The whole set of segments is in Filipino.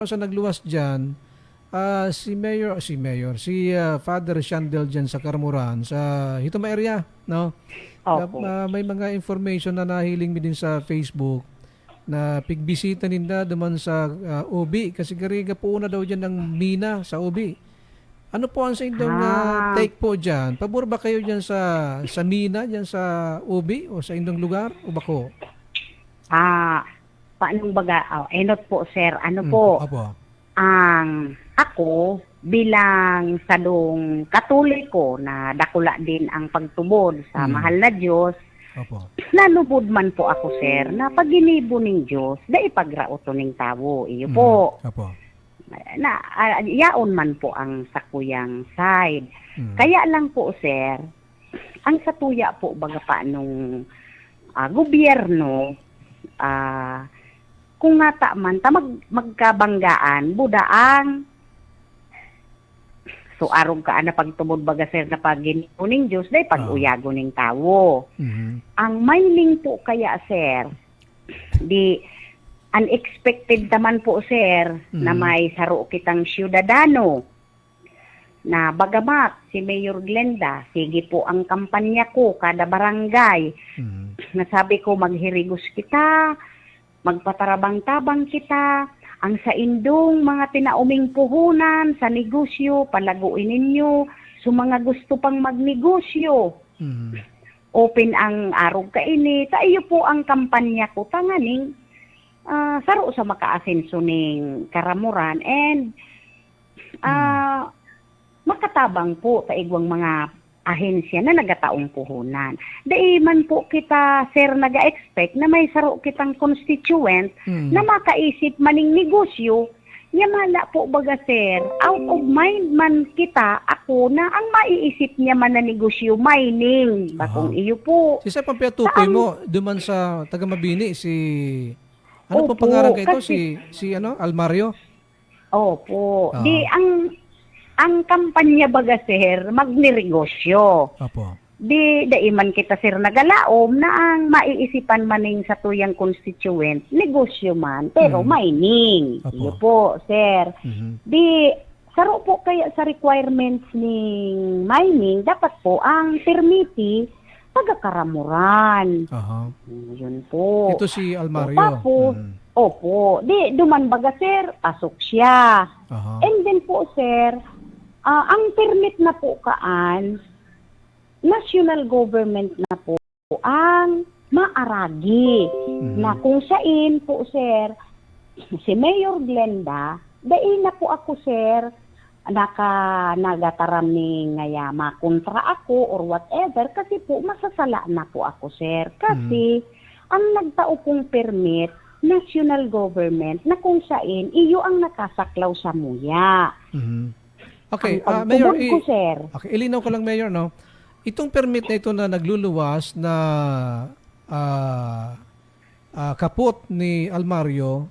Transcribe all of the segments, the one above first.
sa nagluwas diyan, si Father Shandel diyan sa Carmuran, sa Hitoma area, no? Opo. May mga information na nahiling mi din sa Facebook na pigbisita ninda duman sa Ubi kasi gariga po na daw diyan ng mina sa Ubi. Ano po ang sa inyong Ah, take po diyan? Pabor ba kayo diyan sa mina diyan sa Ubi o sa inyong lugar o bako? ah, paanong baga, enot po sir, ano Mm, po, opo. ang ako bilang sadong katoliko na dakula din ang pagtubod sa Mm, mahal na Diyos, opo. nanubod man po ako sir na paginibo ning Diyos, da ipagrauto ning tawo, iyo Mm, po. opo. Na, yaon man po ang sakuyang side. Mm, Kaya lang po sir, ang satuya po baga pa nung gobyerno, ah, kung nga ta man, magkabanggaan, budaang, so arong ka na pagtumod baga sir na pagginoo ning Diyos, day ah, pag-uyago ning tawo. mhm, Ang mining po kaya sir, di unexpected naman po sir, na mhm, may saro kitang siyudadano, na bagamat si Mayor Glenda, sige po ang kampanya ko kada barangay, mhm, nasabi ko maghirigos kita, magpatarabang-tabang kita, ang sa indong mga tinauming puhunan sa negosyo, palaguin ninyo, so mga gusto pang magnegosyo, mhm, open ang arog kaini, sa iyo po ang kampanya ko, tanganing saro sa makaasenso ning Karamuran, and mhm. ah, makatabang po sa igwang mga ahensya na nagataong puhunan. Dai man po kita, sir, naga-expect na may saro kitang constituent na Mm. makaisip maning negosyo, mala po baga, sir, out of mind man kita, ako, na ang maiisip niya man na negosyo, mining. Bakong Aha. iyo po. Si sa pampiyatukoy Saan? mo, duman sa taga Mabini, ano pong pangalan Opo, kayo ito? kasi, Si ano, Almario? opo. Di, Oo. ang kampanya baga, sir, magnegosyo. Opo. Di daiman kita sir nagalaom na ang maiisipan maning sa tuyang constituent, negosyo man, pero Mm. mining. Iyo Opo. po, sir. Mhm. Di, saro po kaya sa requirements ng mining, dapat po ang permiti pagkakaramuran. Aha. Yun po. Ito si O Almario. tapos, Mhm. opo, di duman baga sir, pasok siya. Aha. And then po sir, ang permit na po kaan, national government na po ang maaragi, na Mhm. kung sain po sir, si Mayor Glenda, dai na po ako sir, nagataram ni ngaya makontra ako or whatever, kasi po masasala na po ako sir. Mhm. Kasi ang nagtao pong permit, national government, na kung sain, iyo ang nakasaklaw sa muya. Mhm. Ang Okay, Mayor, pagtubod ko sir, ilinaw ko lang, Mayor, no? Itong permit na ito na nagluluwas na ah, kaput ni Almario,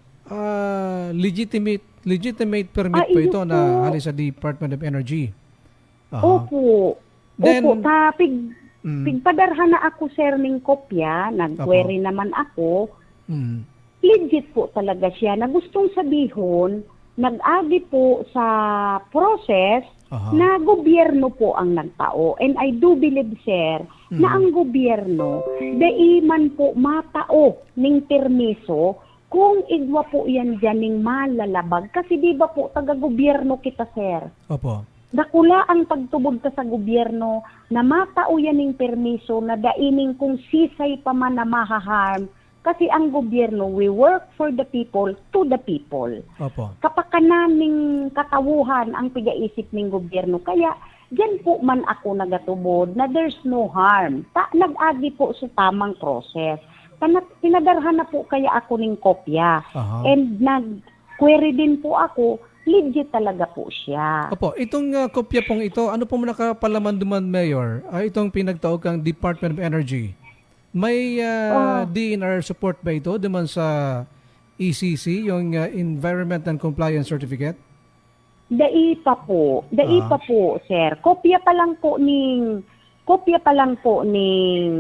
legitimate permit po iyo ito po. na halis sa Department of Energy. Aha. Opo. Opo, Then, mm, pigpadarhan na ako sir ning kopya, opo. nag-query naman ako, Mm, legit po talaga siya, na gustong sabihon, nag-agi po sa process aha. na gobyerno po ang nagtao. And I do believe sir, na Mm, ang gobyerno, daiman po matao ning permiso, kung igwa po yan dyan ning malalabag. Kasi di ba po, taga-gobyerno kita sir. opo. Dakula ang pagtubod ka sa gobyerno na matao yan ng permiso na daining kung sisay pa man na mahaharm. Kasi ang gobyerno, we work for the people, to the people. Opo. Kapakanan ng katawuhan ang pigaisip ng gobyerno. Kaya diyan po man ako nagatubod na there's no harm. Nag-agi po sa tamang process. Pinadarhan na po kaya ako ng kopya. Aha. And nag-query din po ako, legit talaga po siya. Opo, itong kopya pong ito, ano pong nakapalaman duman, Mayor? Itong pinagtaog kang Department of Energy. May Ah, DNR support ba ito duman sa ECC, yung Environment and Compliance Certificate? Dai pa po. Dai Ah, pa po, sir. Kopya pa lang po ning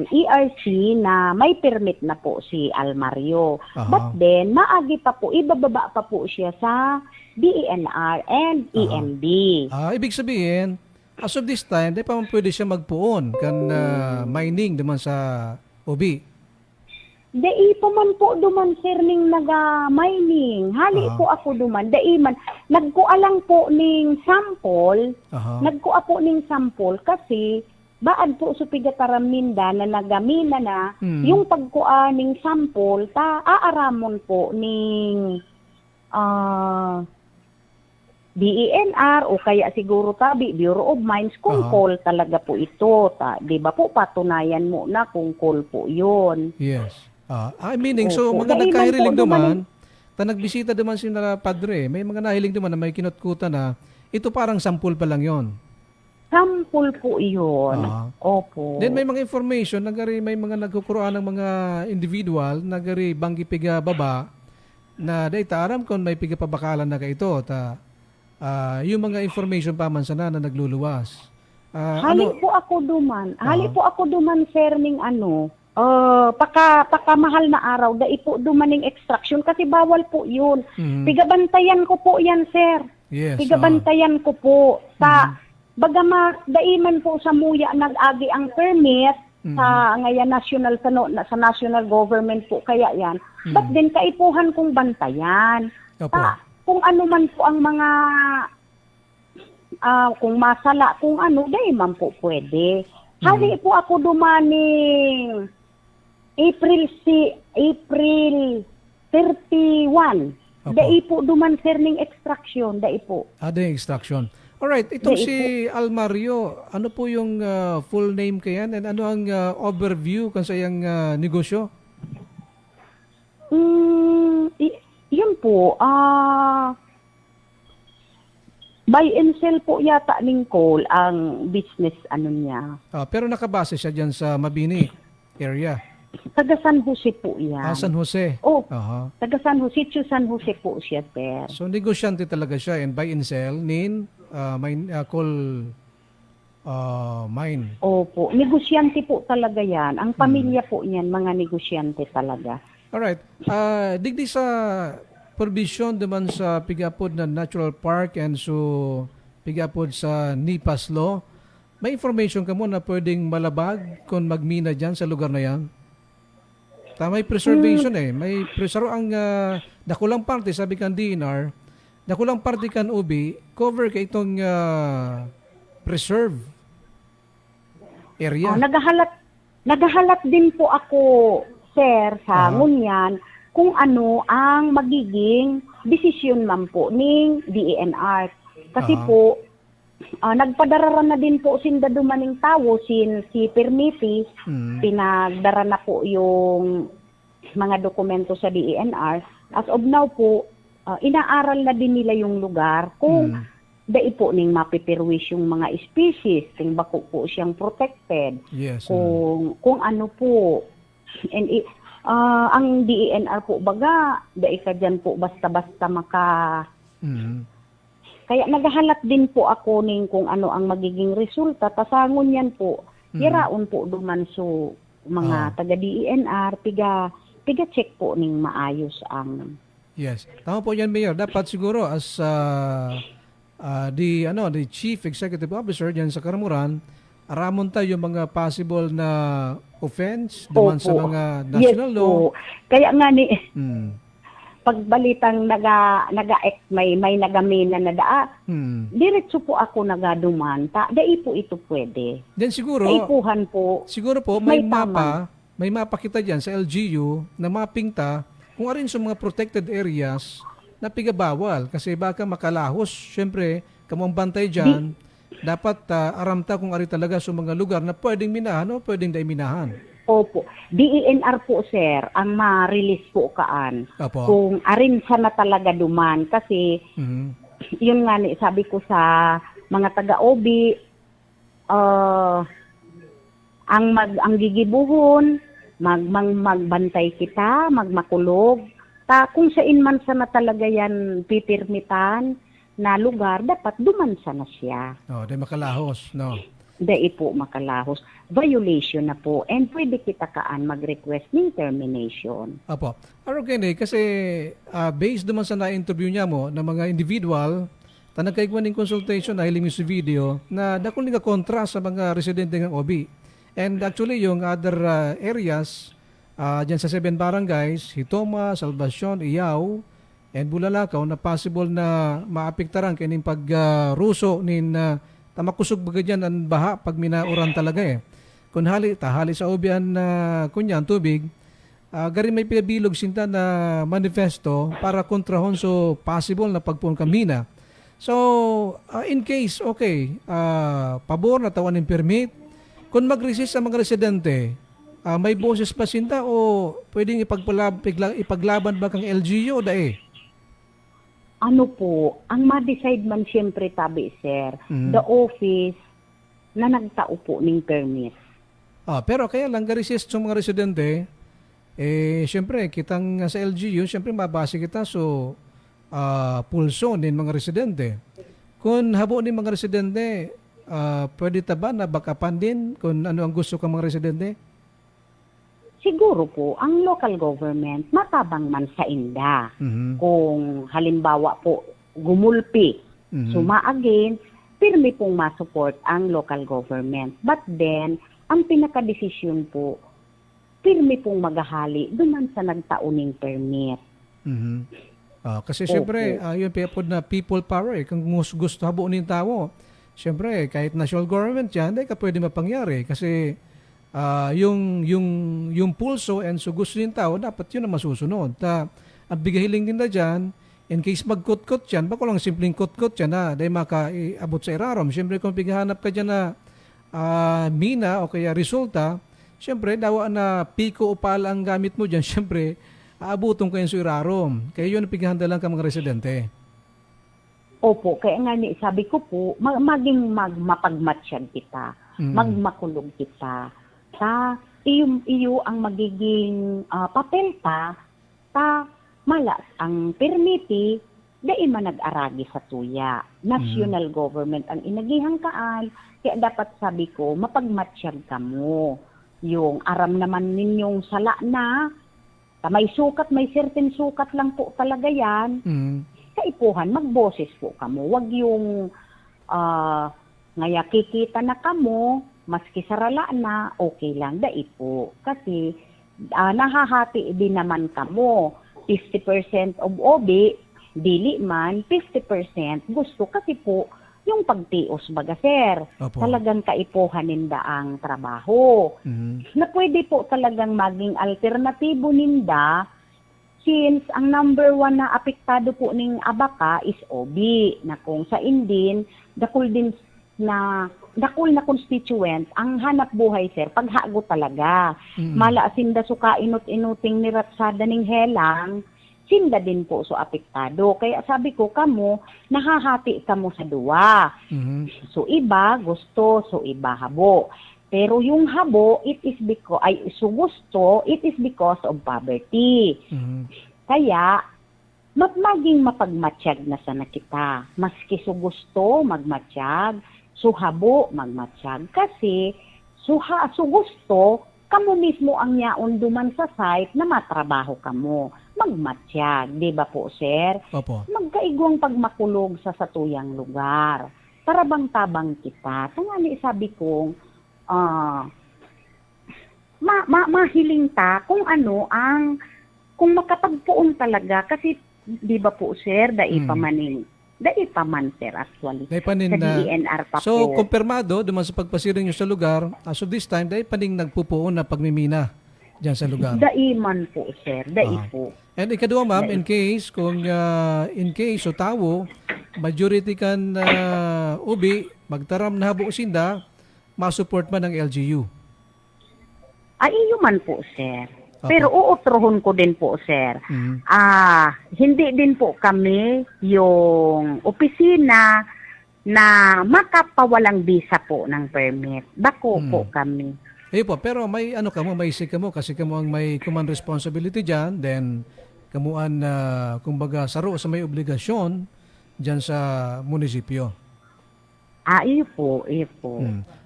ERC na may permit na po si Almario. aha. But then, maagi pa po, ibababa pa po siya sa DENR and EMB. Ibig sabihin, as of this time, di pa man pwede siya magpuon kan mining naman sa OB. Dai pa man po duman sir ning naga-mining. Hali po ako duman. Dai man. Nagkuha lang po ning sample. Nagkuha po ning sample kasi baad po sa pigataраminda na nagamina na yung pagkuha ning sample ta aaramon po ning DENR o kaya siguro tabi Bureau of Mines kung coal talaga po ito. Di ba po patunayan mo na kung coal po yun. Yes. Meaning, so mga nagkahiling naman, nagbisita naman si na padre, may mga nahiling naman na may kinutkutan na ito parang sampul pa lang yon. Sampul po yun. Opo. Then may mga information, may mga nagkukuroan ng mga individual, banggi piga baba, na data aram kung may piga pabakalan na kaito, yung mga information pa man sana na nagluluwas. Po ako duman. Po ako duman, sir, ning paka mahal na araw, dai po dumaning extraction kasi bawal po yun. Pigabantayan ko po yan, sir. Yes. Pigabantayan ko po. Bagamat daiman po sa muya nag-agi ang permit sa ngayon sa national government po kaya yan. But then kaipuhan kong bantayan. Kung ano man po ang mga kung masala, kung daiman po pwede. Hali po ako dumaning April 31. Dai po duman sir ning extraction, dai po. Yung extraction. Alright, itong si Almario, ano po yung full name kayan and ano ang overview kan sa iyang negosyo? Yun po, buy and sell po yata ning coal ang business niya. Pero nakabase siya dyan sa Mabini area. Taga San Jose po yan. San Jose. Taga San Jose, San Jose po siya, sir. So negosyante talaga siya and buy and sell nin coal mine. Opo, negosyante po talaga yan. Ang pamilya po niyan, mga negosyante talaga. Alright. Digdi sa provision naman sa pigapod na Natural Park and so pigapod sa NIPAS Law, may information ka mo na pwedeng malabag kung magmina dyan sa lugar na yan? May preservation may preserve ang dakulang parte, sabi kan DNR, dakulang parte kan UB, cover ka itong preserve area. Nagahalat din po ako, sir, sa ngunyan kung ano ang magiging desisyon man po ning DENR. Kasi po, nagpadara na din po sinda dumaning tawo si Permiti, pinagdara na po yung mga dokumento sa DENR. As of now po, inaaral na din nila yung lugar kung dai po ning mapipirwis yung mga species, ting bako po siyang protected. Yes. Kung ano po. And ang DENR po baga, dai ka dyan po basta-basta Kaya naghahalat din po ako ning kung ano ang magiging resulta. Tasangon yan po. Yaraon po duman so mga taga DENR, piga-check po ning maayos ang... Yes. Tama po yan, Mayor. Dapat siguro as the Chief Executive Officer dyan sa Karamuran, aramon tayo yung mga possible na offense duman sa mga national law. Kaya nga pagbalitang may nagamina na diretso po ako nagaduman. Dai po ito pwede. Then siguro, kaipuhan po. Siguro po, may mapa kita dyan sa LGU na mapping ta kung arin sa mga protected areas na pigabawal. Kasi baka makalahos, syempre, kamong bantay dyan, dapat aramta kung ari talaga sa mga lugar na pwedeng minahan o pwedeng daiminahan. Opo. DENR po, sir, ang ma-release po kaan. Opo. Kung arin sana talaga duman. Kasi, yun nga, sabi ko sa mga taga-OB, ang gigibuhon, magbantay kita, magmakulog. Kung saan man sana talaga yan pipirmitan na lugar, dapat duman sana siya. Dahil makalahos, no? dai po makalahos. Violation na po and pwede kita kaan mag-request ng termination. Apo. Pero kini kasi based naman sa na-interview niya mo ng mga individual ta nagkaigwan ng consultation na hiling sa video na dakol nga kontra sa mga residente ng OB. And actually yung other areas dyan sa 7 barangays, Hitoma, Salvacion, Iao, and Bulalakaw na possible na maapektaran kining pagruso nin tamakusog baga dyan ang baha pag minauran talaga eh. Kung tahali sa obian na kunyan tubig, gari may pinabilog sinta na manifesto para kontrahon so possible na pagpuon kamina. So, in case, okay, pabor na tawan ng permit, kung mag-resist ang mga residente, may boses pa sinta o pwedeng ipaglaban ba kang LGU dae? Ano po, ang ma-decide man siyempre tabi, sir, the office na nagtao po ng permit. Pero kaya lang ga-resist sa mga residente, siyempre, kitang sa LGU, siyempre mabase kita so pulso ng mga residente. Kung habo ng mga residente, pwede ta ba na bakapan din kung ano ang gusto ng mga residente? Siguro po, ang local government matabang man sa inda. Kung halimbawa po gumulpi, suma-against, pirmi pong masupport ang local government. But then, ang pinaka-desisyon po, pirmi pong maghahali duman sa nagtauning permit. Kasi siyempre, yun po na people power. Kung gusto habo ng tao, siyempre, kahit national government yan, di ka pwede mapangyari. Kasi yung pulso and so gusto ng tao, dapat yun ang masusunod. At bigahiling din na dyan, in case magkot-kot yan, bako lang simpleng kot-kot yan na dahil makaabot sa irarom. Siyempre, kung pighanap ka dyan na mina o kaya resulta, siyempre, dawa na piko o pala ang gamit mo dyan, siyempre, aabutong kayo sa irarom. Kaya yun ang pighanda lang ka mga residente. Opo, kaya nga sabi ko po, maging mapagmatsyag kita, magmakulog kita, iyo ang magiging papel ta malas ang permiti, dai man nag-aragi sa tuya. National government ang inagihang kaan, kaya dapat sabi ko, mapagmatsyag ka mo. Yung aram naman ninyong sala na, may sukat, may certain sukat lang po talaga yan, kaipuhan, magboses po kamo. Wag yung ngaya kikita na kamo, maski sarala na, okay lang, dai po. Kasi nahahati din naman kamo. 50% of OB, dili man, 50% gusto. Kasi po, yung pagtios baga, sir, talagang kaipuhan ninda ang trabaho. Na pwede po talagang maging alternatibo ninda since ang number 1 na apektado po ning abaka is OB, na kung sa Indin, dakol na constituent ang hanap buhay, sir, paghago talaga. Mala sinda suka inut-inuting ni ratsada ning helang, sinda din po so apektado. Kaya sabi ko, kamo, nahahati kamo sa duwa. So iba gusto, so iba habo. Pero yung habo, it is because of poverty. Kaya, maging mapagmatsyag na sana kita. Maski so gusto, magmatsyag. So habo, magmatsyag. Kasi, so gusto, kamo mismo ang yaon duman sa site na matrabaho kamo. Magmatsyag. Di ba po, sir? Opo. Magkaigwang pagmakulog sa satuyang lugar. Tarabang-tabang kita. Tangani sabi kong, mahiling ta kung ano ang, kung makapagpuon talaga. Kasi, di ba po, sir, dai pa man, sir, actually. Dahil panin sa na, DENR pa so, po. kumpirmado, duman sa pagpasiring nyo sa lugar, so this time, dahil paning nagpupuon na pagmimina dyan sa lugar. Dai man po, sir. Dai po. And ikaduwa, ma'am, in case so tawo, majority kan ubi, magtaram na habo sinda, masupport man ng LGU. Ay, iyo man po, sir. Pero uutrohon ko din po, sir. Hindi din po kami yung opisina na makapawalang visa po ng permit. Dako po kami. Po, pero may may isig kamo kasi kamo ang may command responsibility dyan, then kamuan kumbaga saro sa may obligasyon dyan sa munisipyo. Iyo po.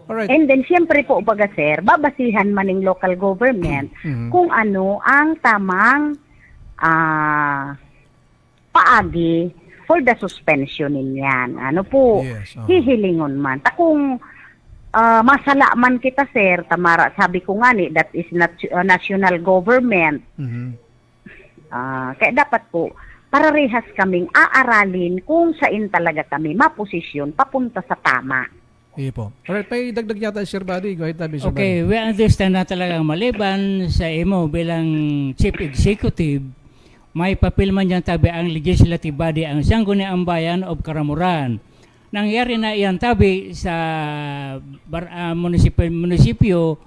Alright. And then, siyempre po, baga sir, babasihan man ng local government Mhm. kung ano ang tamang paagi for the suspension niyan. Ano po, Yes, hihilingon man. Ta kung masala man kita, sir, tamara, sabi ko nga ni, that is not national government. Mhm. Kaya dapat po, pararehas kaming aaralin kung saan talaga kami maposisyon papunta sa tama. Iya po. Alright, may dagdag yata si Sir Buddy. Go ahead, tabi, Sir Okay, we understand na talagang maliban sa imo bilang chief executive, may papel man yan tabi ang legislative body, ang Sangguniang Bayan of Karamuran. Nangyari na iyan tabi sa munisipyo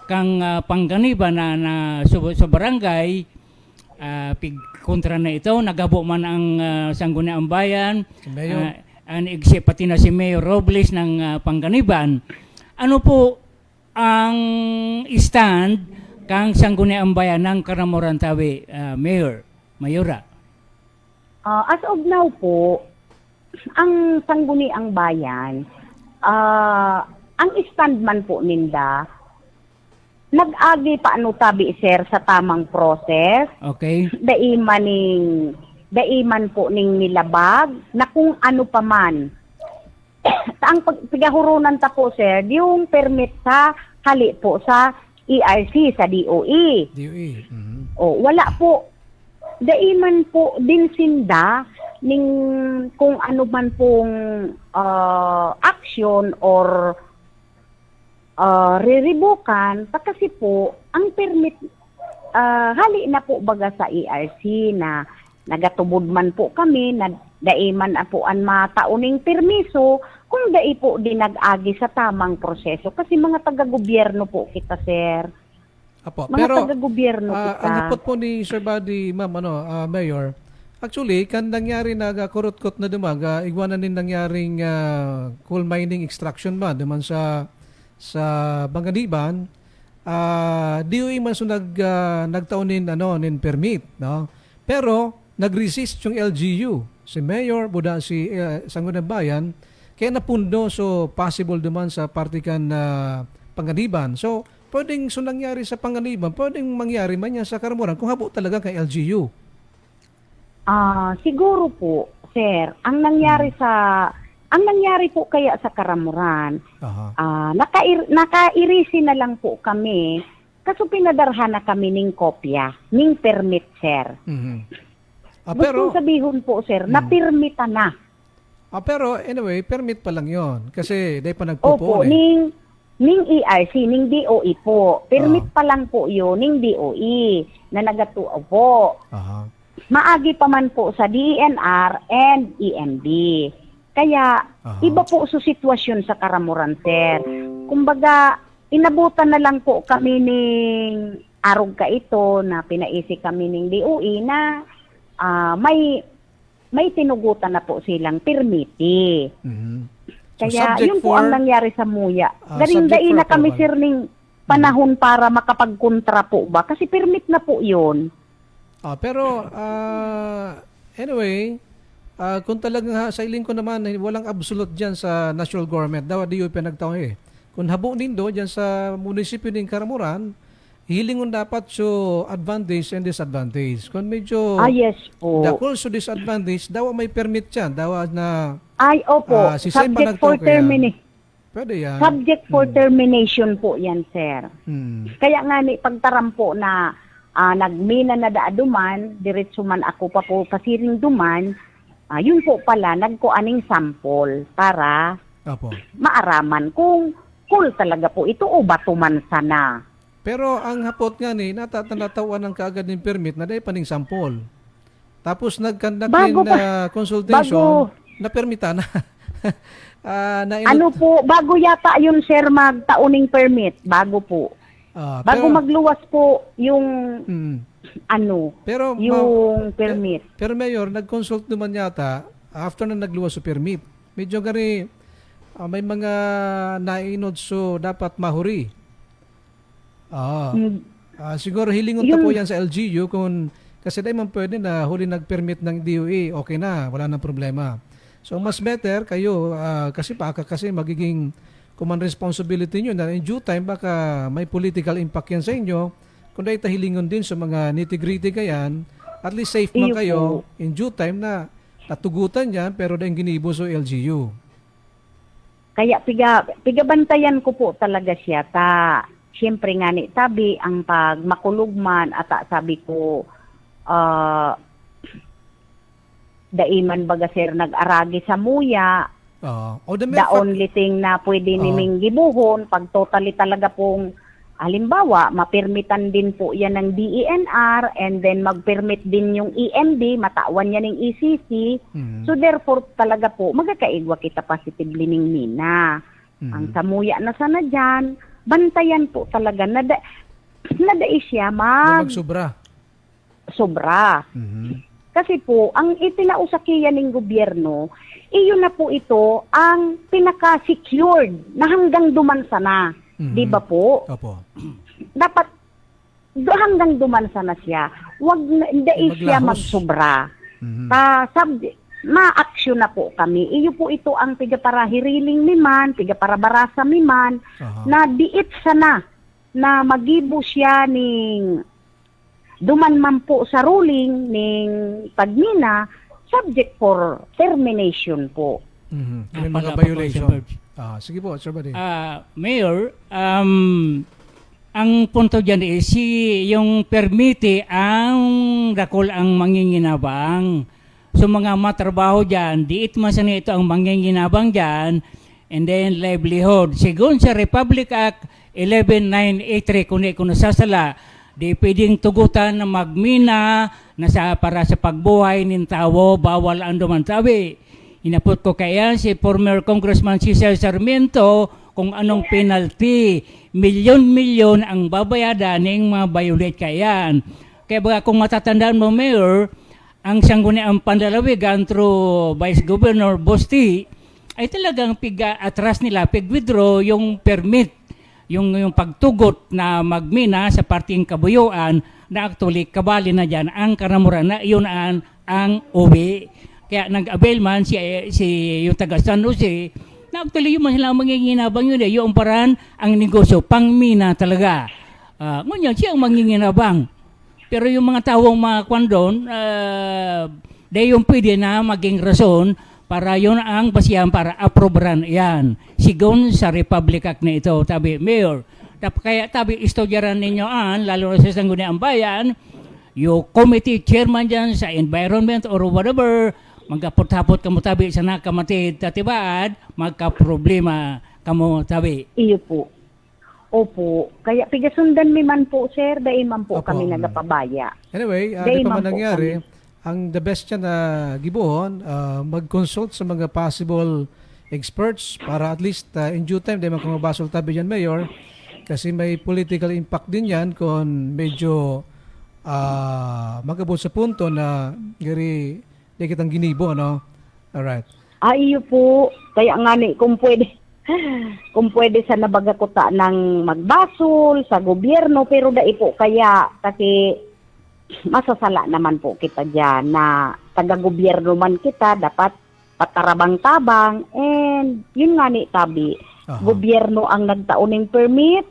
kang Pangganiban na sa barangay, kontra na ito, nagabo man ang Sangguniang Bayan, Si Mayor. pati na si Mayor Robles ng Pangganiban. Ano po ang stand kang Sangguniang Bayan ng Karamuran tabi, Mayora? As of now po, ang Sangguniang Bayan, ang stand man po ninda, nag-agi pa ano tabi sir sa tamang process, Okay? daiman po ning nilabag na kung ano pa man. Ang pagahurunan ta po sir, yung permit sa hali po sa ERC, sa DOE. DOE. Mhm. O, wala po. Daiman po din sinda ning kung ano man pong action or riribukan, pa kasi po ang permit hali na po baga sa ERC na nagatubod man po kami na daiman po ang matauning permiso kung dai po din nag-agi sa tamang proseso kasi mga taga-gobyerno po kita sir. Apo. Mga Pero, taga-gobyerno kita. ang hapot po ni Sir Buddy, ma'am, Mayor, actually, kan nangyari kurot-kot na dumaga, igwanan din nangyaring coal mining extraction ba, duman sa Banganiban, DOE man so nagtaunin nin permit, no? Pero nag-resist yung LGU, si Mayor, buda si Sangguniang Bayan, kaya napundo so possible duman sa partikan na Panganiban. So, pwedeng so nangyari sa Panganiban, pwedeng mangyari man yan sa Karamuran kung habo talaga kay LGU. Siguro po, sir, ang nangyari po kaya sa Karamuran, Aha. nakairisi na lang po kami, kaso pinadarhan na kami ning kopya, ning permit, sir. Mhm. Gusto sabihin po, sir, na-permita na. Pero anyway, permit pa lang yon kasi dahil pa Opo, nagpupon eh. ning ERC, ning DOE po. Permit pa lang po yun, ning DOE, na nagatuo po. Aha. Maagi pa man po sa DENR and EMB. Kaya, Aha. iba po sa sitwasyon sa Karamuran, sir. Kumbaga, inabutan na lang po kami ning arog ka ito na pinaisi kami ning DOE na may tinugutan na po silang permiti. Mhm. So, Kaya subject yun po for- ang nangyari sa Muya. subject Darin for na kami approval. sir ning panahon para makapagkontra po ba? Kasi permit na po yun. Pero anyway, kung talagang sa iling ko naman walang absolute diyan sa national government, daw di yung pinagtaon eh. Kung habo nindo diyan sa munisipyo ng Karamuran, hilingon dapat so advantage and disadvantage. Kung medyo Yes po. dakol so disadvantage, daw may permit yan, daw na Ay, opo. si Sen Subject Panagtaw for kaya- termination. pwede yan. Subject for termination po yan, sir. Hmm. Kaya nga ni pagtarampo na nagmina na daaduman, diretso man ako pa po pasiring duman, yun po pala, nagkuaning sample para Apo. maaraman kung cool talaga po ito o bato man sana. Pero ang hapot nga ni, natatawan ng kaagad ng permit na dahil paning sample. Tapos nag-conduct Bago din na consultation, na-permita na. Ano po, bago yata yun sir magtauning permit, bago po. Bago magluwas po yung pero, yung permit. Pero Mayor, nag-consult naman yata after na nagluwas sa permit. Medyo gani may mga nainod so dapat mahuri. Siguro hilingon ta po yan sa LGU kung kasi dahil man pwede na huli nag-permit ng DOE, okay na, wala nang problema. So mas better kayo kasi magiging command responsibility nyo na in due time baka may political impact yan sa inyo. Kung dahil tahilingon din sa mga nitty-gritty kayan, at least safe man Iyo kayo po. in due time na natugutan yan pero dahil ginibo sa LGU. Kaya pigabantayan ko po talaga siya siyempre nga ni sabi ang pag makulugman at sabi ko daiman baga sir nag-aragi sa muya O the the only thing na pwede niming gibuhon pag totally talaga pong halimbawa mapirmitan din po yan ng DENR and then magpermit din yung EMD matawan yan ng ECC. So therefore talaga po magkakaigwa kita positively ning mina. Ang samuya na sana dyan, bantayan po talaga na siya magsobra. sobra. Kasi po, ang itinausakiyan ng gobyerno, iyon na po ito ang pinaka-secured na hanggang dumansa na. Di ba po? Opo. Dapat hanggang dumansa na siya. Wag na siya Maglahos. magsobra. Ma-action na po kami. Iyo po ito ang piga para hiriling miman, piga para barasa miman, na diit sana na magibo siya ning duman man po sa ruling ning pagmina subject for termination po. May mga Pala pa po, violation. Sir Bird. Sige po, Sir Buddy. Mayor, ang punto dyan is yung permite ang dakol ang manginginabang. So mga matrabaho dyan, diit man sa ito ang manginginabang dyan, and then livelihood. Sigun sa Republic Act 11983, kung nasasala, di pwedeng tugutan na magmina na para sa pagbuhay ng tao, bawal ang dumantabi. Inapot ko kaya si former Congressman Cesar Sarmiento kung anong penalty. Milyon-milyon ang babayada ng mga violate kayan. Kaya baga kung matatandaan mo, Mayor, ang sangguniang Pandalawigan through Vice Governor Bosti ay talagang atras nila, withdraw yung permit, yung pagtugot na magmina sa parting kabuyuan na actually kabali na dyan ang karamuran na iyon ang uwi. Kaya nag-avail man si yung taga San Jose na actually yung sila manginginabang yun yung paraan ang negosyo, pangmina talaga. Ngunyan siya ang manginginabang. Pero yung mga tawong mga kwandon, dahil yung pwede na maging rason para yun ang basihan para aprobaran yan. Sigon sa Republic Act na ito, tabi, Mayor. Kaya tabi, istudyaran ninyo lalo na sa Sangguniang Bayan, yung committee chairman dyan sa environment or whatever, magkapot-hapot kamo tabi sa nakamatid tatibaad, magka-problema kamo tabi. Iyo po. Opo. Kaya pigasundan mi man po, sir, dahil man po Opo. kami nagapabaya. Anyway, Day di pa man man po nangyari, ang the best yan na gibuhon, mag-consult sa mga possible experts para at least in due time, di man kung mabasol tabi dyan, Mayor, kasi may political impact din yan kung medyo magabot sa punto na gari di kitang ginibo, no? Alright. Iyo po. Kaya nga ni, kung pwede sa nabagakuta ng magbasol sa gobyerno, pero dai po kaya kasi masasala naman po kita dyan na taga-gobyerno man kita, dapat patarabang-tabang, and yun nga ni tabi, gobyerno ang nagtauning permit,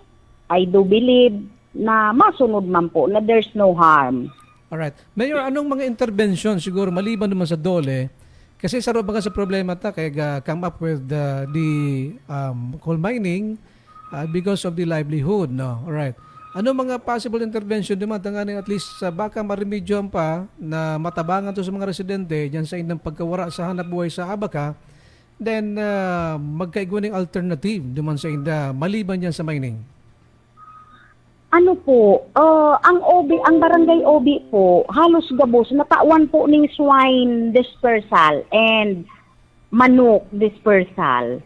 I do believe na masunod man po, na there's no harm. Alright. Mayor, anong mga intervention siguro maliban naman sa DOLE? Kasi sa mga sa problema ta kaya come up with the coal mining because of the livelihood, no? Alright. Ano mga possible intervention naman tanganin at least baka maremedyohan pa na matabangan to sa mga residente diyan sa indang pagkawara sa hanap buhay sa Abaca, then magkaigwa ng alternative naman sa inda maliban yan sa mining. Ano po, ang barangay OB po, halos gabos, natawan po ng swine dispersal and manok dispersal.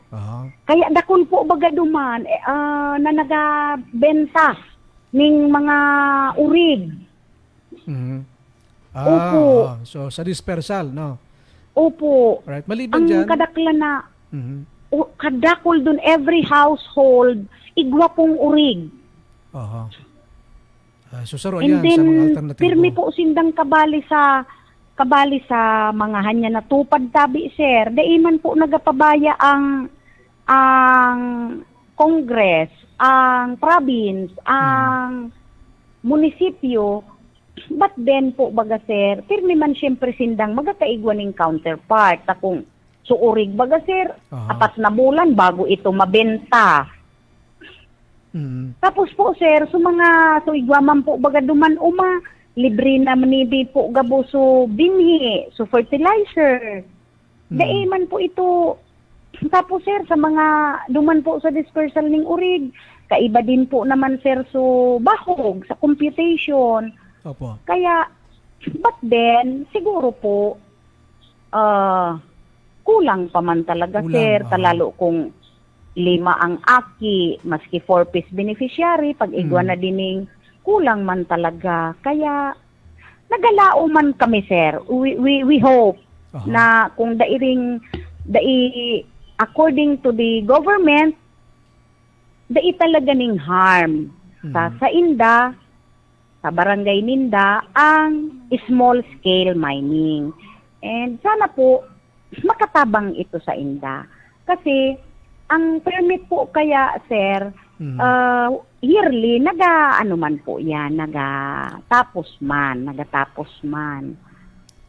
Kaya dakon po baga duman, na nagabenta ng mga urig. Opo. So sa dispersal, no? Opo. Alright, maliban Ang dyan. kadakla na, kadakol dun every household, igwa pong urig. So saro yan And sa mga then, alternatibo. pirmi po sindang kabali sa mga hanya na tupad tabi, sir. Daiman po nagapabaya ang Congress, ang province, ang munisipyo, but then po baga sir, pirmi man siyempre sindang magakaigwan ng counterpart. Kung suurig baga sir, Aha. 4 na bulan bago ito mabenta. Mm. Tapos po sir, so igwaman po baga duman libre na manidi po gabo so binhi, so fertilizer. Daiman po ito. Tapos sir, sa mga duman po sa dispersal ng urig, kaiba din po naman sir so bahog sa computation. Opo. Kaya, but then, siguro po, kulang pa man talaga, Kulang, sir. aha. Talalo kung 5 ang aki, maski 4-piece beneficiary, pag igwa na dining, kulang man talaga. Kaya, nagalao man kami, sir. We hope Aha. na kung according to the government, talaga ning harm sa inda, sa barangay Ninda, ang small scale mining. And sana po, makatabang ito sa inda. Kasi, ang permit po kaya, sir, yearly, nagatapos man.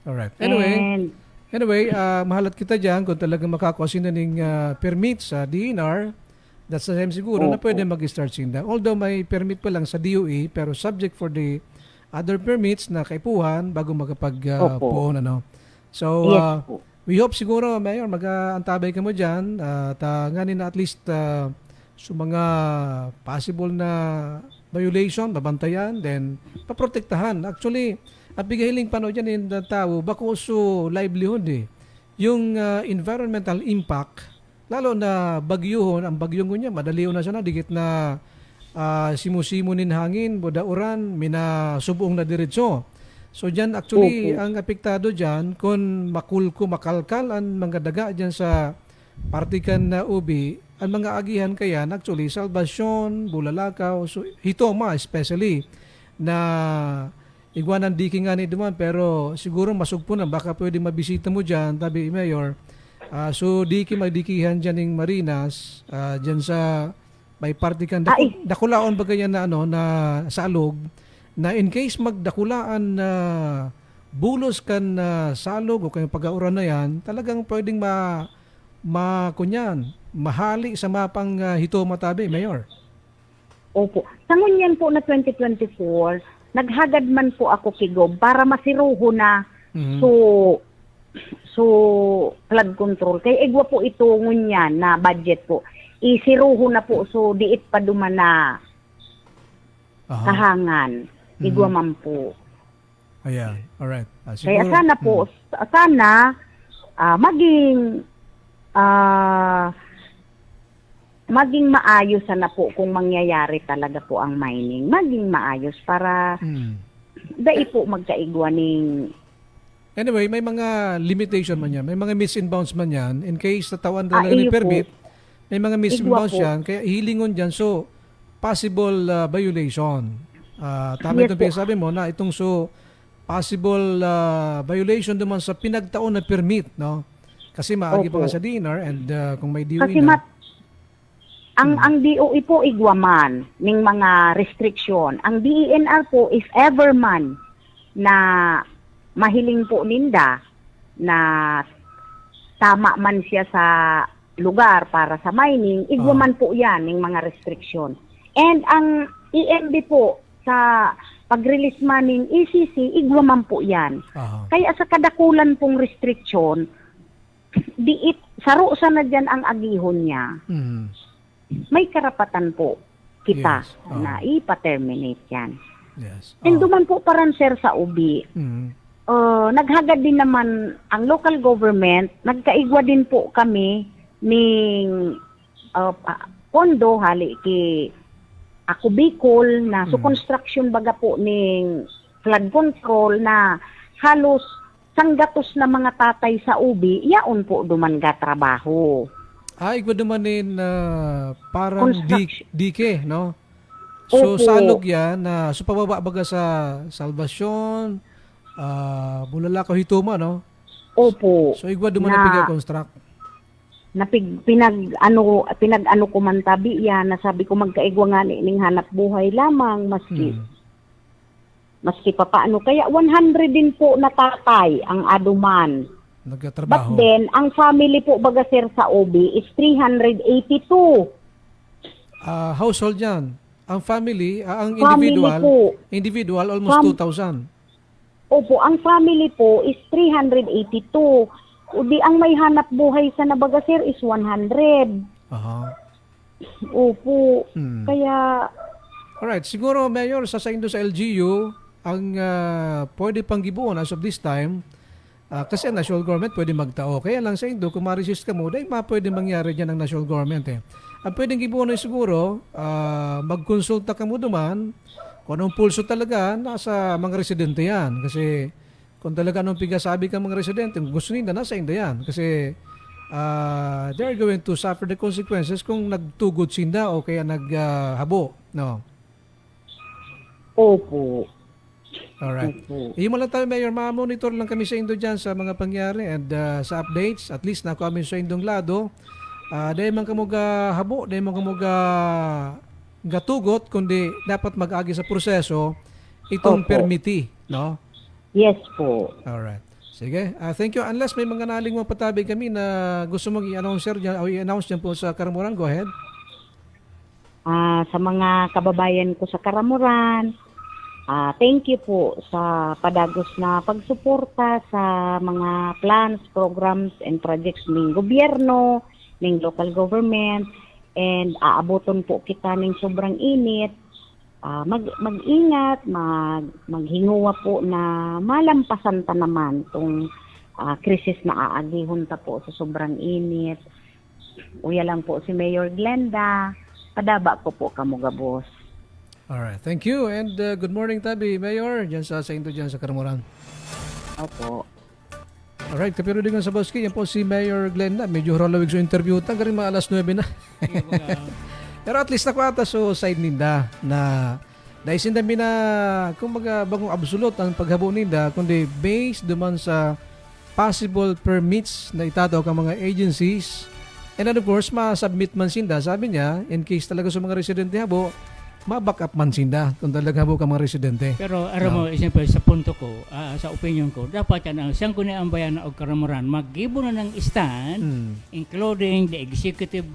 Alright. And, Anyway, mahalat kita dyan kung talagang makakuha sila ng permit sa DNR. That's the time siguro na Opo. pwede mag-start sinda. Although may permit pa lang sa DOE, pero subject for the other permits na kaipuhan bago magkapag-puon. So, yes po. we hope siguro, Mayor, mag-antabay ka mo dyan at nganin na at least sa mga possible na violation, mabantayan, then paprotektahan. Actually, at bigahiling pano dyan yung tao, bako so livelihood Yung environmental impact, lalo na bagyuhon, ang bagyong niya, madaliw na siya na, digit na simusimonin hangin, budauran, minasubong na diretso. So dyan actually, Opo. ang apektado dyan, kung makulko, makalkal, ang mga daga dyan sa partikan na ubi, ang mga agihan kaya, actually, Salvacion, Bulalakaw, so Hitoma especially, na igwanan diki nga ni duman, pero siguro masugpunan, baka pwede mabisita mo dyan, tabi Mayor. So diki magdikihan dyan ng Marinas, dyan sa may partikan, dakulaon ba kanya na, na sa alog, na in case magdakulaan na bulos kan salog o kayong pag-auran na yan, talagang pwedeng kunyan, mahali sa mapang Hitoma tabi, Mayor. Opo. Sa ngunyan po na 2024, naghagad man po ako kigob para masiruho na so flood control. Kaya igwa po ito ngunyan na budget po. Isiruho na po so diit pa duman na Aha. kahangan. Igwa man po. Ayan, alright. Kaya sana po, maging maayos na po kung mangyayari talaga po ang mining. Maging maayos para dai po magkaigwa ning. Anyway, may mga limitation man yan. May mga miss and bounds man yan. In case natawan talaga iyo ng permit, po. may mga miss and Igwa bounds po. yan. Kaya hilingon dyan. So, possible violation. Tama Yes itong po. sabi mo na itong possible violation naman sa pinagtaon na permit, no? Kasi maagi pa Opo. nga sa DNR and kung may DOE Kasi na. ang DOE po igwaman ning mga restriction. Ang DENR po if ever man na mahiling po ninda na tama man siya sa lugar para sa mining, igwaman po yan ning mga restriction. And ang EMB po sa pag-release man ng ECC, igwaman po yan. Aha. Kaya sa kadakulan pong restriction, sarusa na dyan ang agihon niya. May karapatan po kita Yes. na ipa-terminate yan. Yes. And duman po paran sir sa ubi, naghagad din naman ang local government, nagkaigwa din po kami ning pondo hali ki ako Bicol na so construction baga po ning flood control na halos sanggatos na mga tatay sa ubi, yaon po dumanga trabaho. Igwa dumanin parang Construction. dike, no? So, Opo. salog yan na so pababa baga sa Salvacion, Bulalakaw, Hitoma, no? Opo. So, igwa duman na Na- piga construct. pinag-ano ko man tabi yan, nasabi ko magkaigwa nga ning hanap buhay lamang, maski pa paano. Kaya 100 din po na tatay ang aduman. But Nagtatrabaho. then, ang family po baga sir sa OB is 382. Household yan. Ang family, ang Family po. individual almost 2,000. Opo, ang family po is 382. O di ang may hanap buhay sa nabaga sir is 100. Aha. Opo. Hmm. Kaya, Alright, siguro Mayor, sa saindo sa LGU, ang pwede pang gibuon as of this time, kasi ang national government pwede magtao. Kaya lang sa indo, kung ma-resist ka mo, dahil pwede mangyari dyan ng national government eh. Ang pwedeng gibuon ay siguro, magkonsulta ka mo duman, kung anong pulso talaga, nasa mga residente yan. Kasi kung talaga anong pigasabi ka mga residente, kung gusto nila, nasa indo yan. Kasi they're going to suffer the consequences kung nagtugod sinda o kaya naghabo. No? opo. Alright. Opo. Yung lang tayo, Mayor, ma-monitor lang kami sa Indo dyan sa mga pangyari and sa updates. At least na kami sa Indong lado. Dahil man kamuga habo, dahil man kamuga gatugot, kundi dapat mag-agi sa proseso itong Opo. permittee. No? Yes po. Alright. Sige. Thank you. Unless may mga naling mga patabi kami na gusto mong i-announce dyan, o i-announce dyan po sa Karamuran, go ahead. Sa mga kababayan ko sa Karamuran, thank you po sa padagos na pagsuporta sa mga plans, programs, and projects ng gobyerno, ng local government, and aaboton po kita ng sobrang init. Mag-ingat, maghinguwa po na malampasan ta naman itong krisis na aagihon ta po sa sobrang init. Uya lang po si Mayor Glenda. Padaba ko po kamuga, boss. Alright. Thank you. And good morning, Tabi, Mayor, dyan sa Indo dyan sa Karamuran. Opo. Alright, kapiro din sa Boski, yan po si Mayor Glenda. Medyo rolawig sa interview. Tanggarin mga alas 9 na. Pero at least nakuha so side ninda na dahil sinda na kung bagong absolute ang paghabo ninda, kundi based duman sa possible permits na itataw ka mga agencies. And then of course, ma-submit man sinda. Sabi niya, in case talaga sa mga residente habo, ma-back up man sinda kung talaga habo ka mga residente. Pero aram mo, siyempre sa punto ko, sa opinion ko, dapat yan ang siyang kunin ang bayan o Karamuran, mag-gibo na ng stand, including the executive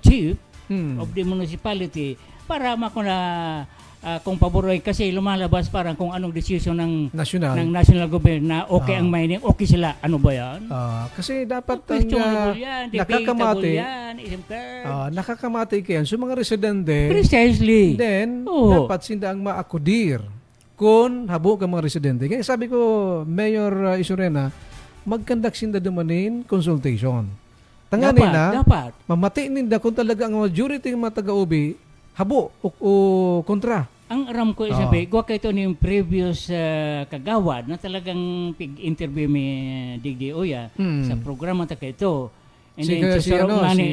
chief of the municipality, para makuna kung paboroy kasi lumalabas parang kung anong decision ng national government na okay ang mining, okay sila. Ano ba yan? Kasi dapat Questionable yan, nakakamati. yan, Nakakamati kayan sa mga residente. Precisely. Then, dapat sinda ang maakudir kung habo ka mga residente. Kaya sabi ko, Mayor Isurena, mag-conduct sinda dumanin consultation. Tanganin na, dapat. mamati ninda kung talaga ang majority ng mga taga-ubi, habo o kontra. Ang aram ko isabi, gwa kayo ito yung previous kagawad na talagang pig-interview mi Digdi Oya sa programa ta kayo. And then si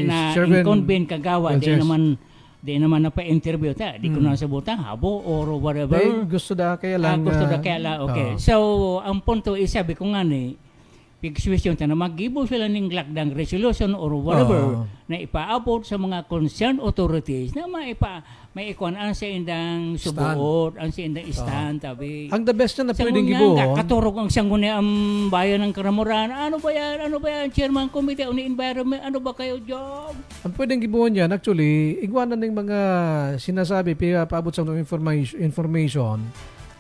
na inconvene kagawad, di naman na pa-interview ta. Di ko na sabutan, habo or whatever. Gusto da kaya lang. Okay. So, ang punto isabi ko nga ni, pig-question ta na mag-gibo sila ng lockdown resolution or whatever na ipaabot sa mga concerned authorities na may ikuan ang sa indang subuot, ang sa indang stand, tabi. Ang the best na pwedeng gibuon. Katurog ang sangguni ang bayan ng Karamuran. Ano ba yan? Chairman Committee on the Environment, ano ba kayo job? Ang pwedeng gibuon yan, actually, igwanan ng mga sinasabi, paabot sa information,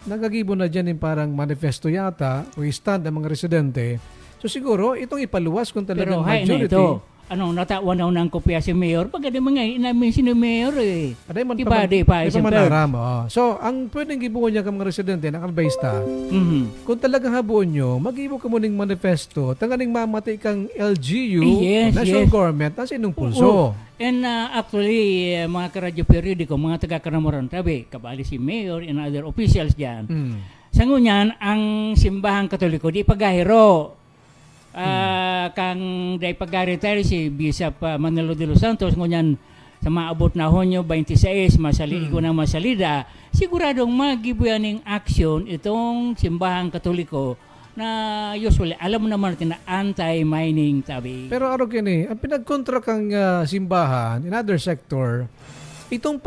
nagagibo na dyan yung parang manifesto yata o stand ng mga residente. So siguro, itong ipaluwas kung talagang majority. Pero natawan na ng kopya si Mayor. Pagka mga inamin si Mayor eh. Di pa manaram. So, ang pwedeng gibuon niya ka mga residente, nakalbaysta, kung talagang habuon nyo, mag-ibo ka mo ng manifesto, tanganing mamati kang LGU, national government, nasa inong pulso. And actually, mga karadyo periodiko, mga taga-Karamuran, tabi, kabali si Mayor and other officials dyan. Sa ngunyan, ang simbahang katoliko, di pagahiro. Kang day pag-retire si Bishop Manolo de los Santos ngunyan sa maabot na Hunyo 26 masaligo ng masalida, siguradong magibuyan ng action itong simbahang katoliko na usually alam mo naman natin na anti-mining tabi. Pero araw kini, ang pinagkontra kang simbahan in other sector, itong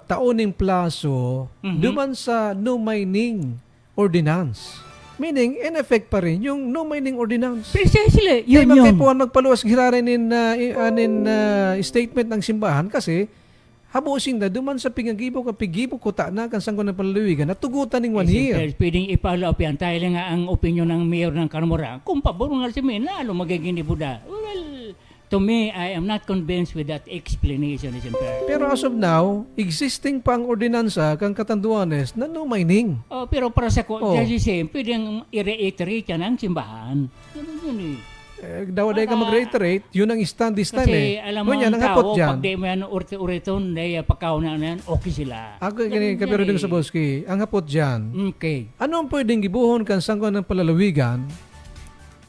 taoning plaso duman sa no mining ordinance. Meaning, in effect pa rin yung no mining ordinance. Precisely, Yun yun yun. po ang nagpaluwas girarin in statement ng simbahan kasi habusin na duman sa pigibo ko ta na kan sangko ng paluluwigan at tugutan ng 1 year. Pwedeng i-follow up yan. Tayo lang nga ang opinion ng mayor ng Karamura. Kung pabor nga si Min, lalo magiging ni Buda. Well, to me, I am not convinced with that explanation, Siyempre. Pero as of now, existing pang ordinansa kang katanduanes na no mining. Oh, pero para sa ko, Oh. just the same, pwedeng i-reiterate yan ang simbahan. Yun eh. Dawaday ka mag-reiterate, yun ang stand this time Kasi alam mo Ngunyan, ang ang hapot tao, dyan. pag di mo yan uriton, pagkaw na yan, okay sila. Ako kini kapiro din sa Boski, ang hapot dyan. Okay. Ano ang pwedeng gibuhon kan sangko ng palalawigan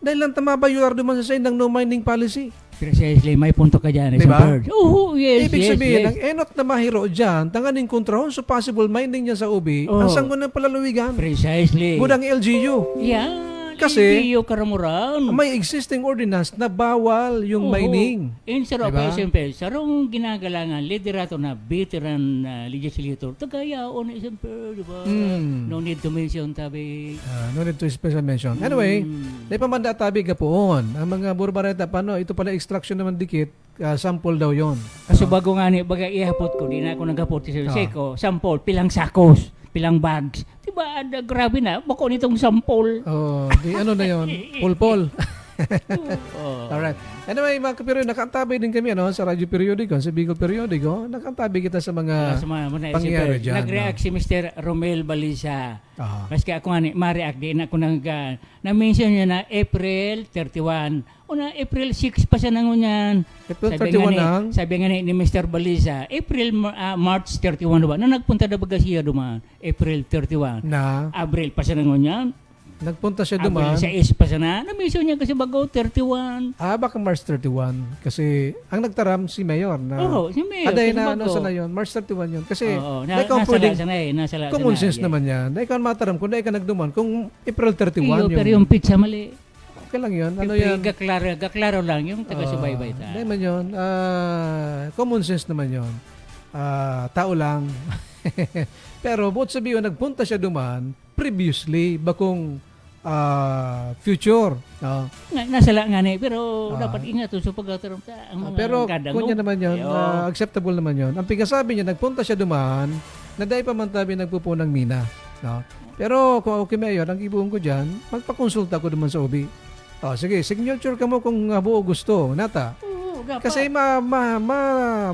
dahil lang tamabayuar duman sa ng no mining policy. Precisely, may punto ka dyan, Diba? Bird. Oo, yes, Ibig yes, sabihin, yes. ang enot na mahiro dyan, tanganing kontrahon sa possible mining niya sa ubi, Oh. ang sangko ng palalawigan. Precisely. Budang LGU. Yan. Kasi, Hindi yung Karamuran. May existing ordinance na bawal yung Oo. mining. In sarap Diba? siyempre, sarong ginagalangan, liderato na veteran legislator, tagayaon na siyempre, di ba? No need to mention, tabi. No need to special mention. Anyway, naipamanda tabi ka poon. Ang mga burbareta, paano? Ito pala extraction naman dikit. Sample daw yon. Kasi bago nga ni, baga ihapot ko, di na ako nagapot sa Seko, sample, pilang sakos, pilang bags. Diba, grabe na, bako nitong sample. Oh, di ano na yon? Pulpol. Oh. Alright. Anyway, mga kapiro, nakaantabay din kami sa Radyo Periodiko, sa Bicol Periodiko. Nakaantabay kita sa mga Sa mga pangyayari dyan. Nag-react si Mr. Romel Balisa. Ah. Maski ako nga ma-react din ako na-mention niya na April 31. O na April 6 pa siya nangunyan. April 31 ang? Sabi nga ni Mr. Balisa, March 31 ba? Na nagpunta na baga siya dumaan. April 31. Na Abril pa siya nangunyan. nagpunta siya Abril duman. sa is pa siya na. Na-mention niya kasi bago 31. Baka March 31. Kasi ang nagtaram si Mayor na Oo, si Mayor. Aday kasi na bago. sa na yun. March 31 yun. Kasi Oo, ikaw nasa pwedeng sana eh. Nasa common sana, sense yeah. naman yan. Na ikaw mataram kung na ikaw nagduman. Kung April 31 Pero yung yung pizza mali. okay lang yun. Ano Siyempre, yan? gaklaro lang yung taga-subaybay ta. Hindi man yun. Common sense naman yun. Tao lang. Pero buot sabihin, nagpunta siya duman previously, bakong future. No? Nasa lang nga ni, pero dapat ingat sa pagkatarom ta ang mga Pero kadang. kung yan naman yun, Yo. acceptable naman yun. Ang pigasabi niya, nagpunta siya duman, na dahil pa man tabi nagpupunang mina. No? Pero kung okay Mayor, ang ibuong ko dyan, magpakonsulta ko duman sa ubi. Sige, signature ka mo kung buo gusto. Nata. Oo, dapat. Kasi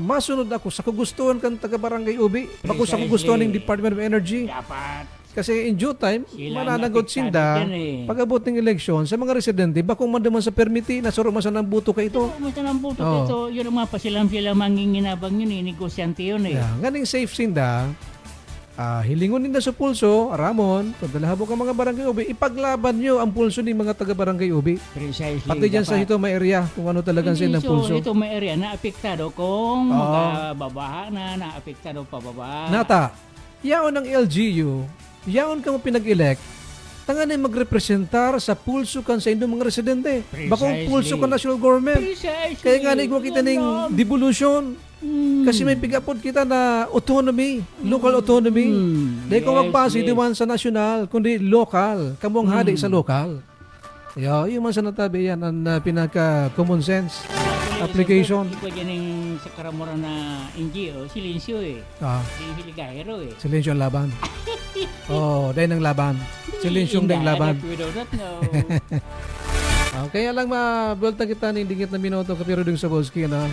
masunod ako sa kugustuhan kang taga-barangay Ubi. Bako sa kugustuhan ng Department of Energy. Dapat. Kasi in due time, Sila mananagot ang sinda apektado dyan eh. pag-abot ng eleksyon sa mga residente, bakong mandaman sa permiti, nasuro man sa ng buto ka ito. Kumusta ng buto Oo. ito? Yun ang mga pasilam-silam manginginabang yun eh. Negosyante yun eh. Yeah, ganing safe sinda, hilingon ninda sa pulso, Ramon, kung dalahabo ka mga barangay Ubi, ipaglaban nyo ang pulso ng mga taga-barangay Ubi. Precisely. Pati dyan sa ito may area kung ano talagang silang pulso. Ito may area na apektado kung Oo. babaha na apektado pababa. Nata, yaon ng LGU, yaon ka mo pinag-elect, tanganin magrepresentar sa pulso kan sa inyong mga residente. Bakong Precisely. pulso kan national government. Precisely. Kaya nga nagwa kita ng devolution. Kasi may pigapod kita na autonomy, local autonomy. Dahil kung magpasi, di man sa national, kundi local. Kamong hadi sa local. Yung man sa natabi yan, ang pinaka-common sense application. Ikaw dyan yung sa Karamuran na NGO, silencio eh. Di hiligahero eh. Silensyong laban. Dahil ng laban. Silensyong dahil laban. We do not know. Kaya lang ma-bulta kita ng dingit na minuto kapiro ding sa Boski na